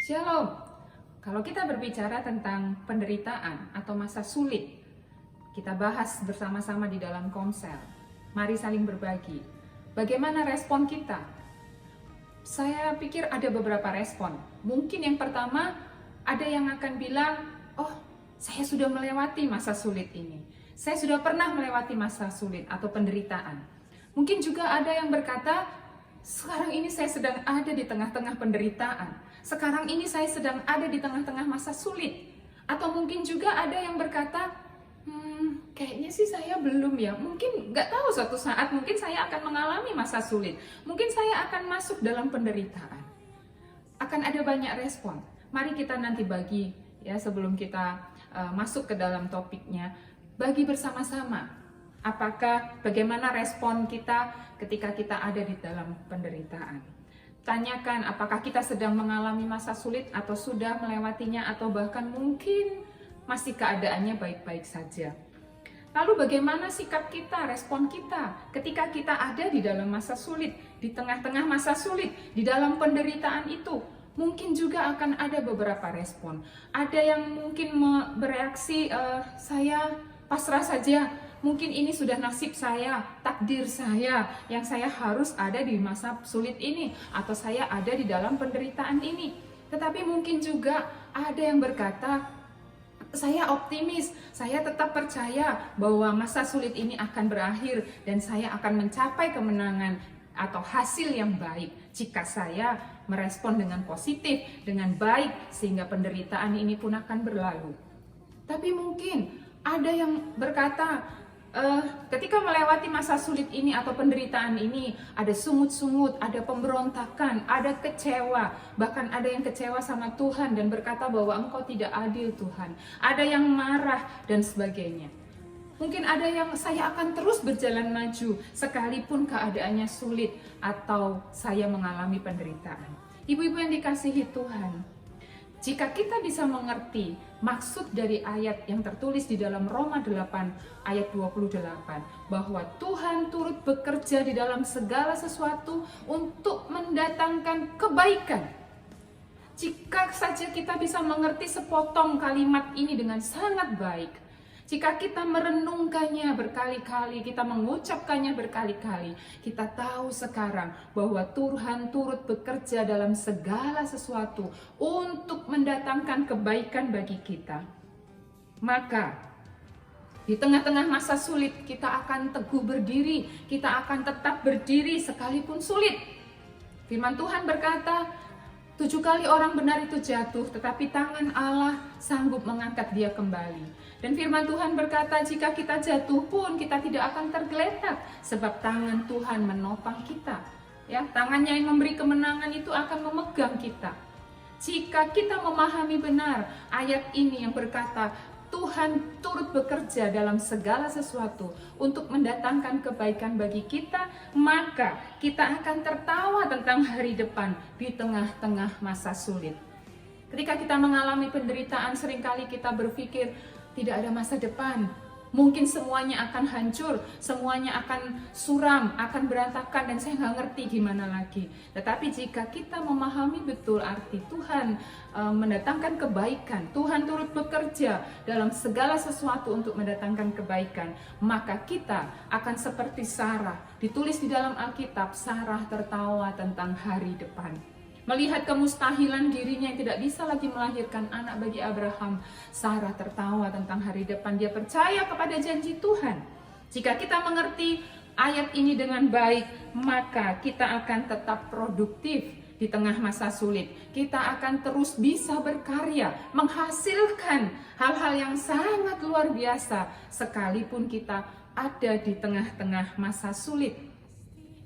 Shalom. Kalau kita berbicara tentang penderitaan atau masa sulit, kita bahas bersama-sama di dalam Komsel. Mari saling berbagi. Bagaimana respon kita? Saya pikir ada beberapa respon. Mungkin yang pertama, ada yang akan bilang, oh, saya sudah melewati masa sulit ini. Saya sudah pernah melewati masa sulit atau penderitaan. Mungkin juga ada yang berkata, sekarang ini saya sedang ada di tengah-tengah penderitaan. Sekarang ini saya sedang ada di tengah-tengah masa sulit. Atau mungkin juga ada yang berkata, kayaknya sih saya belum ya. Mungkin nggak tahu suatu saat mungkin saya akan mengalami masa sulit. Mungkin saya akan masuk dalam penderitaan. Akan ada banyak respon. Mari kita nanti bagi ya sebelum kita masuk ke dalam topiknya. Bagi bersama-sama. Bagaimana respon kita ketika kita ada di dalam penderitaan. Tanyakan apakah kita sedang mengalami masa sulit atau sudah melewatinya atau bahkan mungkin masih keadaannya baik-baik saja. Lalu bagaimana sikap kita, respon kita ketika kita ada di dalam masa sulit, di tengah-tengah masa sulit, di dalam penderitaan itu? Mungkin juga akan ada beberapa respon. Ada yang mungkin bereaksi, saya pasrah saja. Mungkin ini sudah nasib saya, takdir saya, yang saya harus ada di masa sulit ini, atau saya ada di dalam penderitaan ini. Tetapi mungkin juga ada yang berkata, saya optimis, saya tetap percaya bahwa masa sulit ini akan berakhir dan saya akan mencapai kemenangan atau hasil yang baik jika saya merespon dengan positif, dengan baik, sehingga penderitaan ini pun akan berlalu. Tapi mungkin ada yang berkata, ketika melewati masa sulit ini atau penderitaan ini, ada sungut-sungut, ada pemberontakan, ada kecewa, bahkan ada yang kecewa sama Tuhan dan berkata bahwa Engkau tidak adil Tuhan, ada yang marah dan sebagainya. Mungkin ada yang saya akan terus berjalan maju sekalipun keadaannya sulit atau saya mengalami penderitaan. Ibu-ibu yang dikasihi Tuhan, jika kita bisa mengerti maksud dari ayat yang tertulis di dalam Roma 8 ayat 28 bahwa Tuhan turut bekerja di dalam segala sesuatu untuk mendatangkan kebaikan. Jika saja kita bisa mengerti sepotong kalimat ini dengan sangat baik, jika kita merenungkannya berkali-kali, kita mengucapkannya berkali-kali, kita tahu sekarang bahwa Tuhan turut bekerja dalam segala sesuatu untuk mendatangkan kebaikan bagi kita. Maka, di tengah-tengah masa sulit, kita akan teguh berdiri, kita akan tetap berdiri sekalipun sulit. Firman Tuhan berkata, 7 kali orang benar itu jatuh, tetapi tangan Allah sanggup mengangkat dia kembali. Dan firman Tuhan berkata, jika kita jatuh pun kita tidak akan tergeletak, sebab tangan Tuhan menopang kita. Ya, tangannya yang memberi kemenangan itu akan memegang kita. Jika kita memahami benar ayat ini yang berkata, Tuhan turut bekerja dalam segala sesuatu untuk mendatangkan kebaikan bagi kita, maka kita akan tertawa tentang hari depan di tengah-tengah masa sulit. Ketika kita mengalami penderitaan, seringkali kita berpikir tidak ada masa depan. Mungkin semuanya akan hancur, semuanya akan suram, akan berantakan, dan saya nggak ngerti gimana lagi. Tetapi jika kita memahami betul arti Tuhan mendatangkan kebaikan, Tuhan turut bekerja dalam segala sesuatu untuk mendatangkan kebaikan, maka kita akan seperti Sarah. Ditulis di dalam Alkitab, Sarah tertawa tentang hari depan. Melihat kemustahilan dirinya yang tidak bisa lagi melahirkan anak bagi Abraham, Sarah tertawa tentang hari depan. Dia percaya kepada janji Tuhan. Jika kita mengerti ayat ini dengan baik, maka kita akan tetap produktif di tengah masa sulit. Kita akan terus bisa berkarya, menghasilkan hal-hal yang sangat luar biasa, sekalipun kita ada di tengah-tengah masa sulit.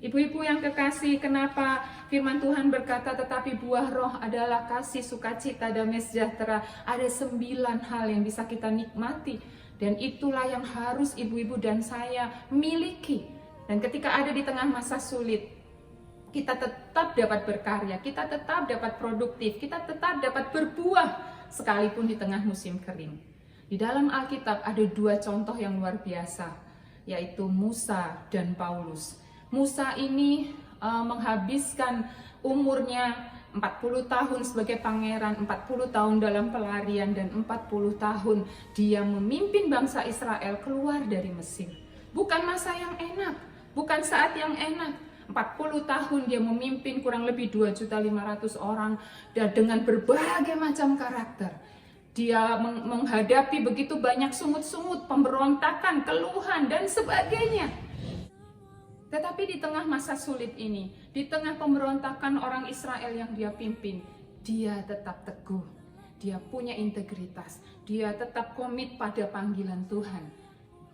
Ibu-ibu yang kekasih, kenapa firman Tuhan berkata, tetapi buah roh adalah kasih, sukacita, damai sejahtera. Ada 9 hal yang bisa kita nikmati. Dan itulah yang harus ibu-ibu dan saya miliki. Dan ketika ada di tengah masa sulit, kita tetap dapat berkarya, kita tetap dapat produktif, kita tetap dapat berbuah, sekalipun di tengah musim kering. Di dalam Alkitab ada 2 contoh yang luar biasa, yaitu Musa dan Paulus. Musa ini menghabiskan umurnya 40 tahun sebagai pangeran, 40 tahun dalam pelarian, dan 40 tahun dia memimpin bangsa Israel keluar dari Mesir. Bukan masa yang enak, bukan saat yang enak. 40 tahun dia memimpin kurang lebih 2.500.000 orang dan dengan berbagai macam karakter. Dia menghadapi begitu banyak sungut-sungut, pemberontakan, keluhan, dan sebagainya. Tetapi di tengah masa sulit ini, di tengah pemberontakan orang Israel yang dia pimpin, dia tetap teguh, dia punya integritas, dia tetap komit pada panggilan Tuhan.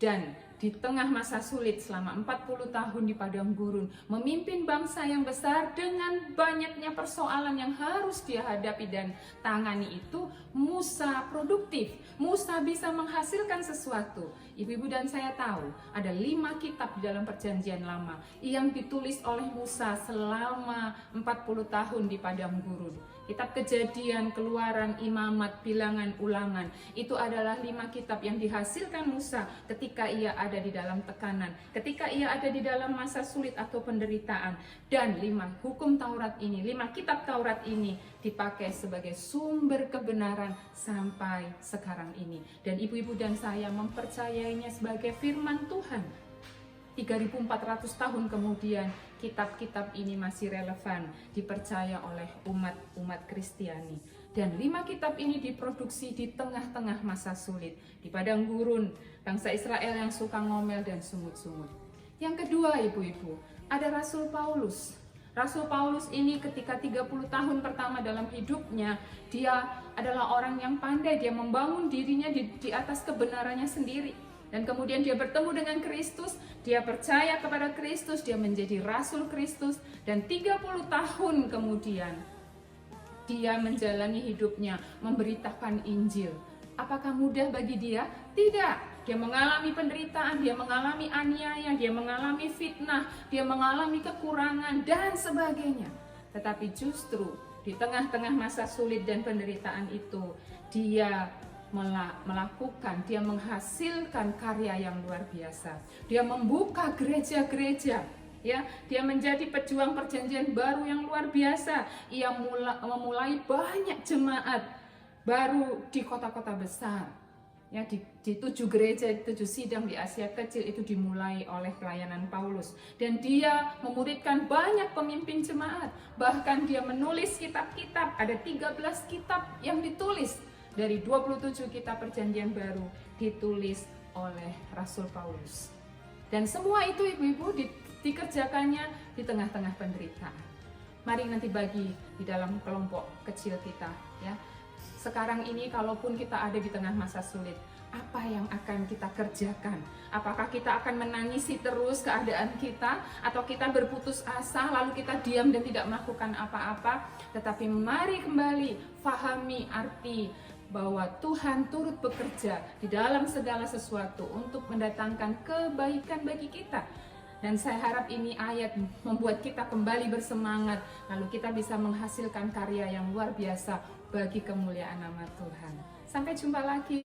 Dan di tengah masa sulit selama 40 tahun di padang gurun, memimpin bangsa yang besar dengan banyaknya persoalan yang harus dia hadapi dan tangani itu, Musa produktif. Musa bisa menghasilkan sesuatu. Ibu-ibu dan saya tahu ada 5 kitab di dalam Perjanjian Lama yang ditulis oleh Musa selama 40 tahun di padang gurun. Kitab Kejadian, Keluaran, Imamat, Bilangan, Ulangan. Itu adalah 5 kitab yang dihasilkan Musa ketika ia ada di dalam tekanan, ketika ia ada di dalam masa sulit atau penderitaan. Dan 5 hukum Taurat ini, 5 kitab Taurat ini dipakai sebagai sumber kebenaran sampai sekarang ini. Dan ibu-ibu dan saya mempercayainya sebagai firman Tuhan. 3.400 tahun kemudian, kitab-kitab ini masih relevan, dipercaya oleh umat Kristiani. Dan 5 kitab ini diproduksi di tengah-tengah masa sulit, di padang gurun, bangsa Israel yang suka ngomel dan sungut-sungut. Yang kedua, ibu-ibu, ada Rasul Paulus. Rasul Paulus ini ketika 30 tahun pertama dalam hidupnya, dia adalah orang yang pandai, dia membangun dirinya di atas kebenarannya sendiri. Dan kemudian dia bertemu dengan Kristus, dia percaya kepada Kristus, dia menjadi Rasul Kristus. Dan 30 tahun kemudian, dia menjalani hidupnya memberitakan Injil. Apakah mudah bagi dia? Tidak. Dia mengalami penderitaan, dia mengalami aniaya, dia mengalami fitnah, dia mengalami kekurangan, dan sebagainya. Tetapi justru di tengah-tengah masa sulit dan penderitaan itu, dia dia menghasilkan karya yang luar biasa. Dia membuka gereja-gereja, ya, dia menjadi pejuang perjanjian baru yang luar biasa. Ia memulai banyak jemaat baru di kota-kota besar. Ya, di 7 gereja, 7 sidang di Asia Kecil itu dimulai oleh pelayanan Paulus. Dan dia memuridkan banyak pemimpin jemaat. Bahkan dia menulis kitab-kitab, ada 13 kitab yang ditulis. Dari 27 kitab perjanjian baru ditulis oleh Rasul Paulus. Dan semua itu ibu-ibu dikerjakannya di tengah-tengah penderitaan. Mari nanti bagi di dalam kelompok kecil kita, ya. Sekarang ini kalaupun kita ada di tengah masa sulit, apa yang akan kita kerjakan? Apakah kita akan menangisi terus keadaan kita, atau kita berputus asa lalu kita diam dan tidak melakukan apa-apa? Tetapi mari kembali fahami arti bahwa Tuhan turut bekerja di dalam segala sesuatu untuk mendatangkan kebaikan bagi kita. Dan saya harap ini ayat membuat kita kembali bersemangat, lalu kita bisa menghasilkan karya yang luar biasa bagi kemuliaan nama Tuhan. Sampai jumpa lagi.